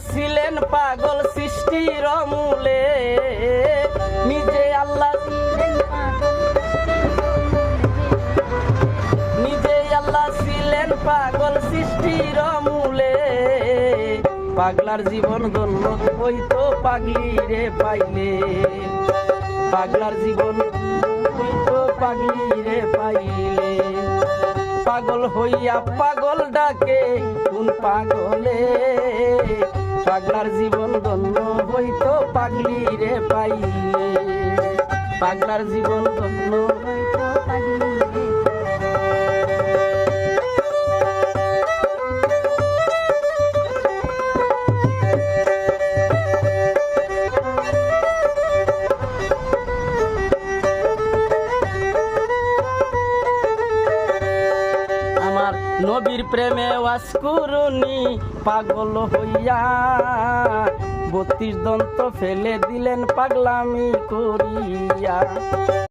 ছিলেন পাগল সৃষ্টির মূলে, নিজে আল্লাহ ছিলেন পাগল সৃষ্টির মূলে। পাগলার জীবন ধন্য হইতো পাগলি রে পাইলে, পাগলার জীবন হইতো পাগলি রে পাইলে। পাগল হইয়া পাগল ডাকে কোন পাগলে, পাগলার জীবন ধন্য হইতো পাগলি রে পাইলে, পাগলার জীবন ধন্য হইতো পাগলি রে। নবীর প্রেমে ওয়াজ করুনি পাগল হইয়া, 32 দন্ত ফেলে দিলেন পাগলামি করিয়া।